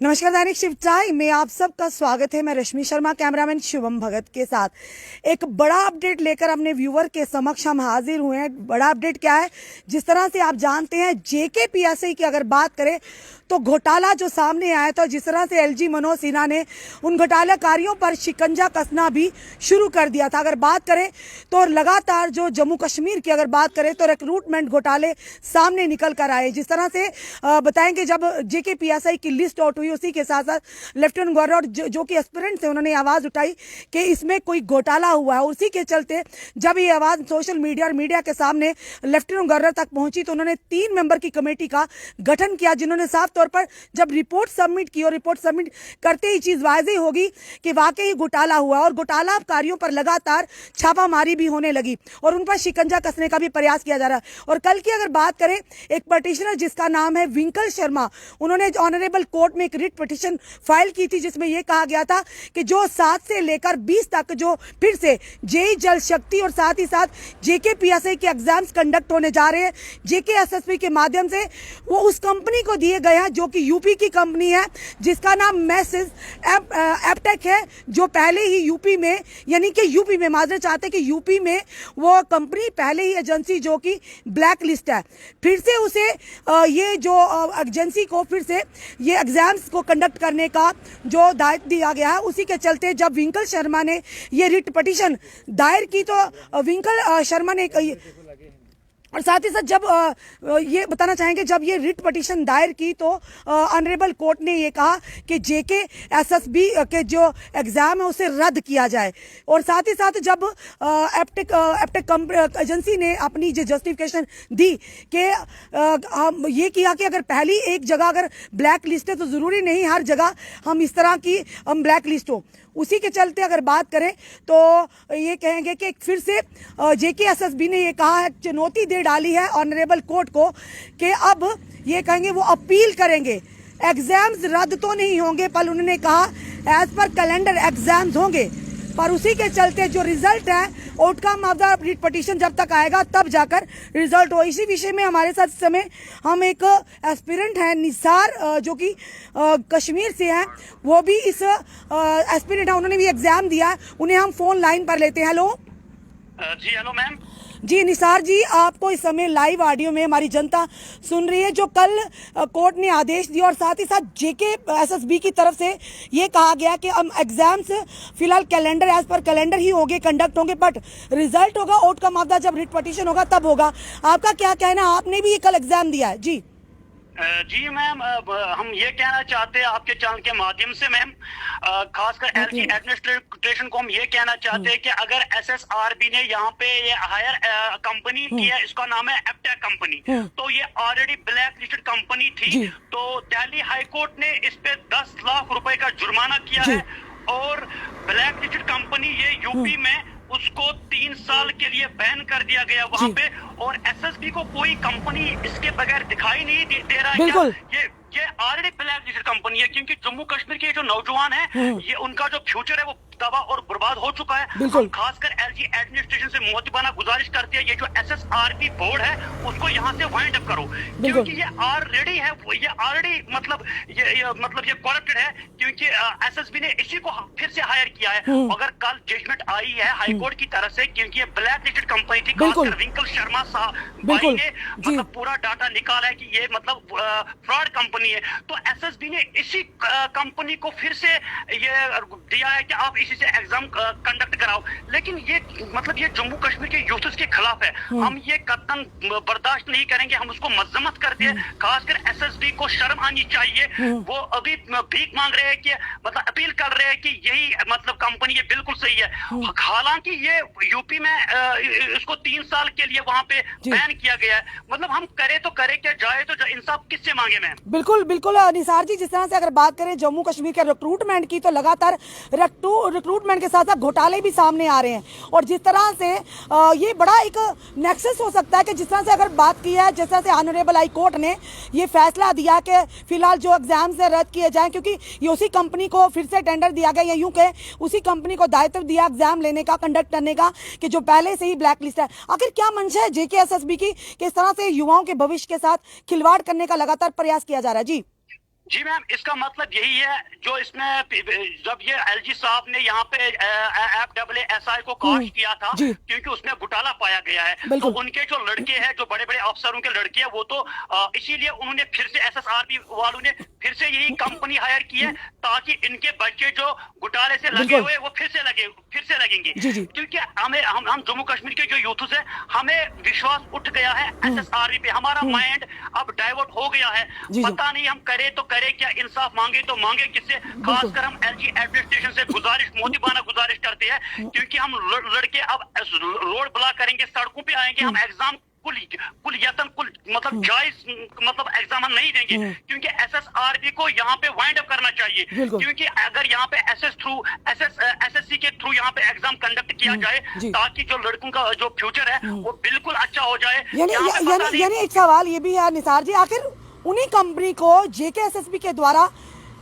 नमस्कार दैनिक शिव टाइम में आप सबका स्वागत है। मैं रश्मि शर्मा, कैमरामैन शुभम भगत के साथ एक बड़ा अपडेट लेकर अपने व्यूअर के समक्ष हम हाजिर हुए हैं। बड़ा अपडेट क्या है? जिस तरह से आप जानते हैं जेकेपीएससी की अगर बात करें तो घोटाला जो सामने आया था, जिस तरह से एलजी मनोज सिन्हा ने उन घोटालाकारियों पर शिकंजा कसना भी शुरू कर दिया था। अगर बात करें तो लगातार जो जम्मू कश्मीर की अगर बात करें तो रिक्रूटमेंट घोटाले सामने निकल कर आए। जिस तरह से बताएंगे, जब जेकेपीएससी की लिस्ट आउट हुई उसी के साथ साथ लेफ्टिनेंट गवर्नर जो कि एस्पिरेंट थे, उन्होंने आवाज उठाई कि इसमें कोई घोटाला हुआ है। उसी के चलते जब ये आवाज सोशल मीडिया और मीडिया के सामने लेफ्टिनेंट गवर्नर तक पहुंची तो उन्होंने 3 मेंबर की कमेटी का गठन किया, जिन्होंने साफ तौर पर जब रिपोर्ट सबमिट की और रिपोर्ट सबमिट करते ही चीज वाज़ेह होगी कि वाकई घोटाला हुआ और घोटालाकारियों पर लगातार छापामारी भी होने लगी और उन पर शिकंजा कसने का भी प्रयास किया जा रहा है। और कल की अगर बात करें, एक पटिशनर जिसका नाम है विंकल शर्मा, उन्होंने ऑनरेबल कोर्ट में एक रिट पिटीशन फाइल की थी, जिसमें यह कहा गया था कि जो 7 से लेकर 20 तक जो फिर से जेई जल शक्ति और साथ ही साथ जेकेपीएससी के एग्जाम्स कंडक्ट होने जा रहे हैं जेकेएसएसबी के माध्यम से, वो उस कंपनी को दिए गए हैं जो कि यूपी की कंपनी है, जिसका नाम मैसेज एपटेक है, जो पहले ही यूपी में यानी कि यूपी में माजरे चाहते कि यूपी में वो कंपनी पहले ही एजेंसी जो कि ब्लैक लिस्ट है, फिर से उसे ये जो एजेंसी को फिर से ये एग्जाम्स को कंडक्ट करने का जो दायित्व दिया गया है। उसी के चलते जब विंकल शर्मा ने ये रिट पिटीशन दायर की तो विंकल शर्मा ने और साथ ही साथ जब ये बताना चाहेंगे, जब ये रिट पिटीशन दायर की तो ऑनरेबल कोर्ट ने ये कहा कि जेकेएसएसबी के जो एग्जाम है उसे रद्द किया जाए। और साथ ही साथ जब एपटेक एजेंसी ने अपनी जो जस्टिफिकेशन दी कि ये किया कि अगर पहली एक जगह अगर ब्लैक लिस्ट है तो जरूरी नहीं हर जगह हम इस तरह की हम ब्लैक लिस्ट हो। उसी के चलते अगर बात करें तो ये कहेंगे कि फिर से जेकेएसएसबी ने ये कहा है, चुनौती दे डाली है ऑनरेबल कोर्ट को कि अब ये कहेंगे वो अपील करेंगे। एग्जाम्स रद्द तो नहीं होंगे, पर उन्होंने कहा एज पर कैलेंडर एग्जाम्स होंगे, पर उसी के चलते जो रिजल्ट है outcome of the writ petition जब तक आएगा तब जाकर रिजल्ट हो। इसी विषय में हमारे साथ इस समय हम एक एस्पिरेंट है निसार, जो कि कश्मीर से हैं, वो भी इस एस्पिरेंट है, उन्होंने भी एग्जाम दिया है, उन्हें हम फोन लाइन पर लेते हैं। हेलो जी, हेलो मैम जी। निसार जी, आपको इस समय लाइव ऑडियो में हमारी जनता सुन रही है। जो कल कोर्ट ने आदेश दिया और साथ ही साथ जेकेएसएसबी की तरफ से ये कहा गया कि हम एग्जाम्स फिलहाल कैलेंडर एज पर कैलेंडर ही होंगे, कंडक्ट होंगे, बट रिजल्ट होगा आउटकम ऑफ द जब रिट पिटीशन होगा तब होगा। आपका क्या कहना? आपने भी ये कल एग्जाम दिया है। जी जी मैम, हम ये कहना चाहते हैं आपके चैनल के माध्यम से मैम, खासकर एलजी एडमिनिस्ट्रेशन को हम ये कहना चाहते हैं कि अगर एसएसआरबी ने यहाँ पे ये हायर कंपनी की है, इसका नाम है एपटेक कंपनी, तो ये ऑलरेडी ब्लैक लिस्टेड कंपनी थी, तो दिल्ली हाई कोर्ट ने इस पे 10 लाख रुपए का जुर्माना किया है और ब्लैक लिस्टेड कंपनी ये यूपी में उसको 3 साल के लिए बैन कर दिया गया वहां पे। और एसएसबी को कोई कंपनी इसके बगैर दिखाई नहीं दे रहा है। ये ऑलरेडी ब्लैक लिस्टेड कंपनी है, क्योंकि जम्मू कश्मीर के जो नौजवान है ये उनका जो फ्यूचर है वो तबाह और बर्बाद हो चुका है। हम खासकर एलजी एडमिनिस्ट्रेशन से मोहतबाना गुजारिश करते हैं, ये जो एसएसआरबी बोर्ड है उसको यहाँ से वाइंड अप करो, क्योंकि ये ऑलरेडी है, ये ऑलरेडी मतलब ये करप्टेड है, क्योंकि एसएसबी ने इसी को फिर से हायर किया है। अगर कल जजमेंट आई है हाई कोर्ट की तरफ से, क्योंकि ये ब्लैक लिस्टेड कंपनी थी, खासकर विंकल शर्मा साहब भाई ने मतलब पूरा डाटा निकाला है कि ये मतलब फ्रॉड कंपनी है, तो एसएसबी ने इसी कंपनी को फिर से ये दिया है कि आप इसी से एग्जाम कंडक्ट कराओ। लेकिन ये मतलब ये जम्मू कश्मीर के यूथ्स के खिलाफ है, हम ये कतन बर्दाश्त नहीं करेंगे, हम उसको मजम्मत करते हैं। खासकर एसएसबी को शर्म आनी चाहिए, वो अभी भीख मांग रहे हैं कि मतलब अपील कर रहे हैं कि यही मतलब कंपनी ये बिल्कुल सही है, हालांकि ये यूपी में इसको 3 साल के लिए वहां पे बैन किया गया है। मतलब हम करे तो करे क्या, जाए तो इंसाफ किससे मांगे मैम? बिल्कुल बिल्कुल निसार जी, जिस तरह से अगर बात करें जम्मू कश्मीर के रिक्रूटमेंट की तो लगातार रिक्रूटमेंट के साथ साथ घोटाले भी सामने आ रहे हैं। और जिस तरह से ये बड़ा एक नेक्सस हो सकता है कि जिस तरह से अगर बात की है, जिस तरह से ऑनरेबल हाई कोर्ट ने ये फैसला दिया कि फिलहाल जो एग्जाम्स रद्द किए जाएं, क्योंकि ये उसी कंपनी को फिर से टेंडर दिया गया, या यूं कहे उसी कंपनी को दायित्व दिया एग्जाम लेने का, कंडक्ट करने का, कि जो पहले से ही ब्लैक लिस्ट है। आखिर क्या मंशा है जेकेएसएसबी की किस तरह से युवाओं के भविष्य के साथ खिलवाड़ करने का लगातार प्रयास किया जा रहा है? जी जी मैम, इसका मतलब यही है जो इसमें जब ये एलजी साहब ने यहाँ पे FAASI को कॉश किया था, जी। क्योंकि उसमें घोटाला पाया गया है, तो बिल्कुल। उनके जो लड़के हैं, जो बड़े बड़े अफसरों के लड़के हैं, वो तो इसीलिए उन्होंने फिर से SSRB वालों ने फिर से यही कंपनी हायर की है, ताकि इनके बच्चे जो घोटाले से लगे बिल्कुल। हुए वो फिर से लगेंगे। जी, जी। क्योंकि हम जम्मू कश्मीर के जो यूथ्स है, हमें विश्वास उठ गया है SSRB पे, हमारा माइंड अब डाइवर्ट हो गया है। जी, जी। पता नहीं हम करे तो करे क्या, इंसाफ मांगे तो मांगे किससे। खासकर हम एलजी एडमिनिस्ट्रेशन से गुजारिश, मोदीबाना गुजारिश करते हैं, क्योंकि हम लड़के अब रोड ब्लॉक करेंगे, सड़कों पे आएंगे, हम एग्जाम कुल मतलब जायज मतलब एग्जाम हम नहीं देंगे, क्योंकि SSRB को यहाँ पे वाइंड अप करना चाहिए। बिल्कुल। क्योंकि अगर यहाँ पे SSC के थ्रू यहाँ पे एग्जाम कंडक्ट किया जाए, जी। ताकि जो लड़कों का जो फ्यूचर है वो बिल्कुल अच्छा हो जाए। यानी यहाँ पे पता नहीं- यानी एक सवाल ये भी है निसार जी, आखिर उन्हीं कंपनी को JKSSB के द्वारा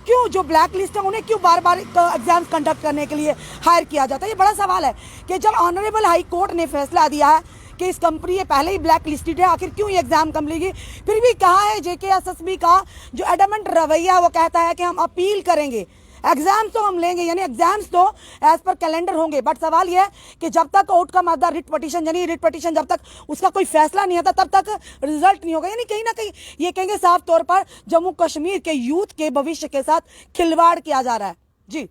क्यों, जो ब्लैक लिस्ट है, उन्हें क्यों बार बार एग्जाम कंडक्ट करने के लिए हायर किया जाता है? ये बड़ा सवाल है कि जब ऑनरेबल हाई कोर्ट ने फैसला दिया है कि इस कंपनी ये पहले ही ब्लैक लिस्टेड है, आखिर क्यों ये एग्जाम कम लेगी? फिर भी कहा है JKSSB का जो एडमेंट रवैया, वो कहता है कि हम अपील करेंगे, एग्जाम्स तो हम लेंगे, यानी एग्जाम्स तो एज पर कैलेंडर होंगे। बट सवाल यह है कि जब तक outcome of the writ petition, यानी रिट पिटीशन जब तक उसका कोई फैसला नहीं आता, तब तक रिजल्ट नहीं होगा। यानी कहीं ना कहीं ये कहेंगे साफ तौर पर जम्मू कश्मीर के यूथ के भविष्य के साथ खिलवाड़ किया जा रहा है। जी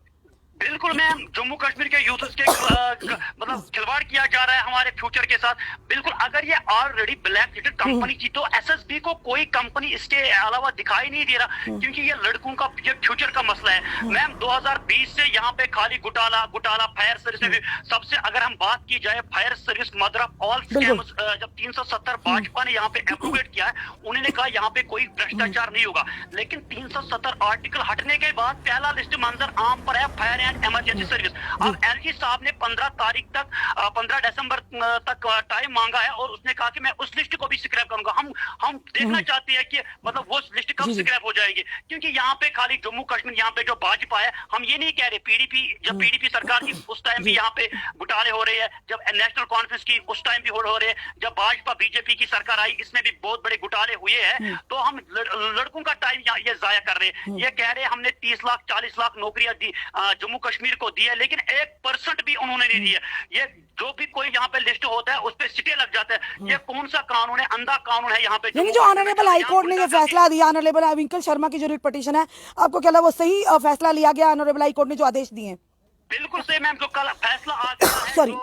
बिल्कुल मैम, जम्मू कश्मीर के यूथ के मतलब खिलवाड़ किया जा रहा है हमारे फ्यूचर के साथ। बिल्कुल, अगर ये ऑलरेडी ब्लैक लिस्टेड कंपनी थी तो SSB को कोई कंपनी इसके अलावा दिखाई नहीं दे रहा, क्योंकि ये लड़कों का ये फ्यूचर का मसला है। मैम 2020 से यहाँ पे खाली घोटाला फायर सर्विस, सबसे अगर हम बात की जाए fire service mother of all scams, जब 370 भाजपा ने यहाँ पे एप्रूवेट किया है, उन्होंने कहा यहाँ पे कोई भ्रष्टाचार नहीं होगा, लेकिन 370 आर्टिकल हटने के बाद पहला लिस्ट मंजर आम पर है फायर इमरजेंसी सर्विस। अब एलजी साहब ने 15 तारीख तक 15 दिसंबर तक टाइम मांगा है, और उसने कहा कि मैं उस लिस्ट को भी स्क्रैप करूंगा। हम देखना चाहते हैं कि मतलब वो लिस्ट कब स्क्रैप हो जाएगी, क्योंकि यहाँ पे खाली जम्मू कश्मीर, यहाँ पे जो भाजपा है, हम ये नहीं कह रहे PDP, जब PDP सरकार की उस टाइम भी यहाँ पे घोटाले हो रहे हैं, जब नेशनल कॉन्फ्रेंस की उस टाइम भी हो रहे हैं, जब भाजपा BJP की सरकार आई इसमें भी बहुत बड़े घोटाले हुए हैं। तो हम लड़कों का टाइम ये जाया कर रहे हैं। ये कह रहे हैं हमने 30 लाख 40 लाख नौकरियां दी जम्मू कश्मीर को दी है, लेकिन 1% भी उन्होंने नहीं दिया। ये जो भी कोई यहाँ पे लिस्ट होता है उस पे सिटे लग जाता है। ये कौन सा कानून है? अंधा कानून है यहाँ पे। यानी जो ऑनरेबल हाई कोर्ट ने ये फैसला दिया, ऑनरेबल विंकल शर्मा की जो रिट पिटीशन है, आपको क्या लगा वो सही फैसला लिया गया? ऑनरेबल हाई कोर्ट ने जो आदेश दिए हैं बिल्कुल सही मैम, जो कल फैसला आ गया है, सॉरी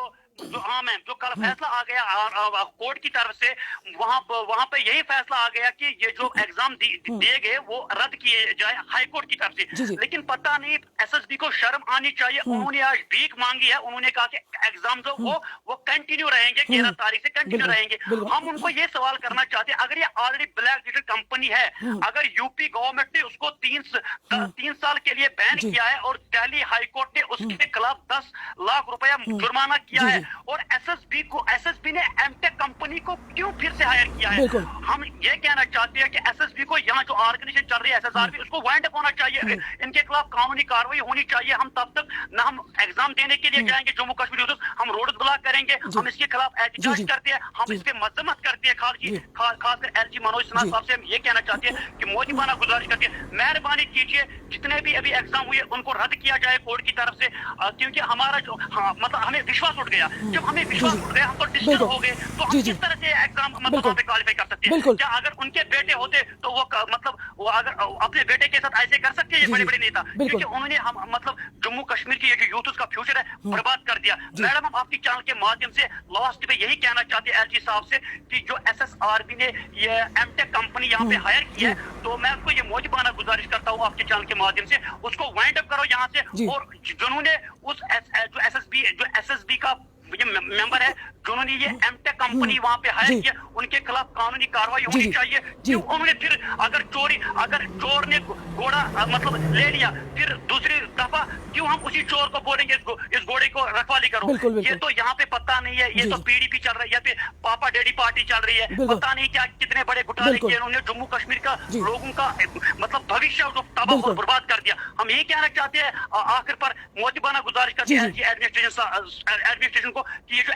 हाँ मैम, जो कल फैसला आ गया कोर्ट की तरफ से, वहां पे यही फैसला आ गया कि ये जो एग्जाम दिए गए वो रद्द किए जाए हाई कोर्ट की तरफ जी, से। जी। लेकिन पता नहीं SSB को शर्म आनी चाहिए, उन्होंने आज भीख मांगी है। उन्होंने कहा कि एग्जाम जो वो कंटिन्यू रहेंगे, 11 तारीख से कंटिन्यू बिल्कुल, रहेंगे। बिल्कुल। हम उनको ये सवाल करना चाहते हैं, अगर ये ऑलरेडी ब्लैक लिस्टेड कंपनी है, अगर यूपी गवर्नमेंट ने उसको 3 साल के लिए बैन जी। किया है, और दिल्ली हाई कोर्ट ने उसके खिलाफ 10 लाख रुपया जुर्माना किया जी, है, जी। और SSB ने एमटेक कंपनी को क्यों फिर से हायर किया है? बिल्कुल। हम ये कहना चाहते हैं कि SSB को यहाँ जो ऑर्गेनाइजेशन चल रही है SSRB, उसको वाइंड अप होना चाहिए, इनके खिलाफ कानूनी कार्रवाई होनी चाहिए। हम तब तक ना हम एग्जाम देने के लिए जाएंगे जम्मू कश्मीर यूथ, हम रोड ब्लॉक करेंगे, हम इसके खिलाफ एहतजाज जी। करते हैं, हम जी। इस पे मजम्मत करते हैं। खासकर LG मनोज सिन्हा जी। साहब से हम ये कहना चाहते हैं कि मोदीबाना गुजारिश करते हैं, मेहरबानी कीजिए जितने भी अभी एग्जाम हुए उनको रद्द किया जाए कोर्ट की तरफ से, क्योंकि हमारा जो मतलब हमें विश्वास उठ गया। जब हमें विश्वास उठ गया, हम तो डिस्टर्ब बिल्कुल। हो गए, तो हम जी, जी। किस तरह से एग्जाम मतलब बिल्कुल। वहाँ पे क्वालिफाई कर सकते हैं? बिल्कुल। क्या अगर उनके बेटे होते तो वो मतलब वो अगर अपने बेटे के साथ ऐसे कर सकते हैं ये जी, बड़े जी। बड़े नेता? बिल्कुल। क्योंकि उन्होंने हम मतलब जम्मू कश्मीर की ये जो यूथ का फ्यूचर है बर्बाद कर दिया। मैडम, हम आपकी चैनल के माध्यम से लास्ट में यही कहना चाहते हैं LG साहब से कि जो SSRB ने ये एमटेक कंपनी यहाँ पे हायर की है, तो मैं उसको ये मोदीबाना गुजारिश करता हूँ आपके चैनल के माध्यम से, उसको वाइंड अप करो यहाँ जी। से। और जिन्होंने उस जो SSB का ये मेंबर है, जिन्होंने ये एमटेक कंपनी वहाँ पे जी। हायर किया, उनके खिलाफ कानूनी कार्रवाई जी, होनी जी। चाहिए। जी। क्यों उन्होंने फिर अगर चोर ने घोड़ा मतलब ले लिया, फिर दूसरी दफा क्यों हम उसी चोर को बोलेंगे इस घोड़े को रखवाली करो? बिल्कुल, बिल्कुल। ये तो यहाँ पे पता नहीं है, ये जी, तो जी। PDP चल रहा है, यहाँ पे पापा डैडी पार्टी चल रही है। बिल्कुल। पता नहीं क्या कितने बड़े घोटाले बिल्कुल। किए उन्होंने, जम्मू कश्मीर का जी। लोगों का मतलब भविष्य जो तबाह बिल्कुल। और बर्बाद कर दिया। हम यही कहना चाहते हैं आखिर पर मोदीबाना गुजारिश करते जी, हैं जी। एडमिनिस्ट्रेशन को कि ये जो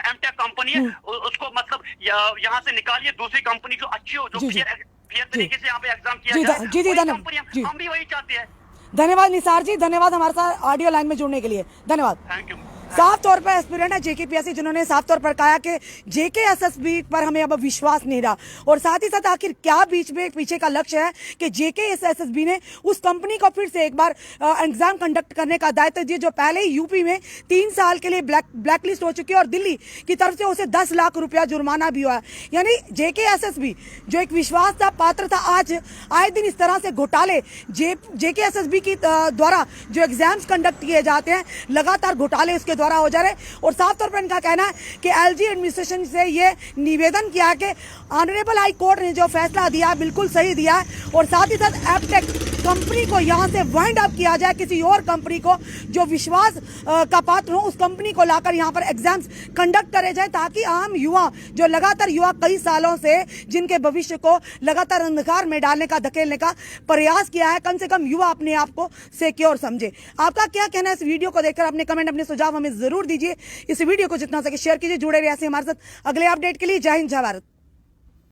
एमटेक कंपनी है उसको मतलब यहाँ से निकालिए, दूसरी कंपनी जो अच्छी हो, जो जी, जी। फेयर तरीके से यहाँ पे एग्जाम जी, किया जाए। जी, वही धन्यवाद। कंपनियां, जी। हम भी वही चाहते हैं। धन्यवाद निसार जी, धन्यवाद हमारे साथ ऑडियो लाइन में जुड़ने के लिए, धन्यवाद। Thank you. साफ तौर पर एस्पिरेंट है जेकेपीएससी जिन्होंने साफ तौर पर कहा कि जेकेएसएसबी पर हमें अब विश्वास नहीं रहा, और साथ ही साथ आखिर क्या बीच में पीछे का लक्ष्य है कि जेकेएसएसबी ने उस कंपनी को फिर से एक बार एग्जाम कंडक्ट करने का दायित्व दिया जो पहले ही यूपी में 3 साल के लिए ब्लैकलिस्ट हो चुकी है और दिल्ली की तरफ से उसे 10 लाख रुपया जुर्माना भी हुआ है। यानी जेकेएसएसबी जो एक विश्वास था, पात्र था, आज आए दिन इस तरह से घोटाले जेकेएसएसबी की द्वारा जो एग्जाम्स कंडक्ट किए जाते हैं, लगातार घोटाले उसके द्वारा हो जा रहे हैं। और साफ तौर पर इनका कहना है कि एलजी एडमिनिस्ट्रेशन से ये निवेदन किया कि ऑनरेबल हाई कोर्ट ने जो फैसला दिया बिल्कुल सही दिया है, और साथ ही साथ एपटेक कंपनी को यहां से वाइंड अप किया जाए, किसी और कंपनी को जो विश्वास का पात्र हो उस कंपनी को लाकर यहां पर एग्जाम्स कंडक्ट करे जाए, ताकि आम युवा जो लगातार युवा कई सालों से जिनके भविष्य को लगातार अंधकार में डालने का, धकेलने का प्रयास किया है, कम से कम युवा अपने आप को सिक्योर समझे। आपका क्या कहना है इस वीडियो को देखकर? अपने कमेंट, अपने सुझाव हमें जरूर दीजिए। इस वीडियो को जितना सके शेयर कीजिए। जुड़े रहिए ऐसे हमारे साथ अगले अपडेट के लिए। जय हिंद, जय भारत।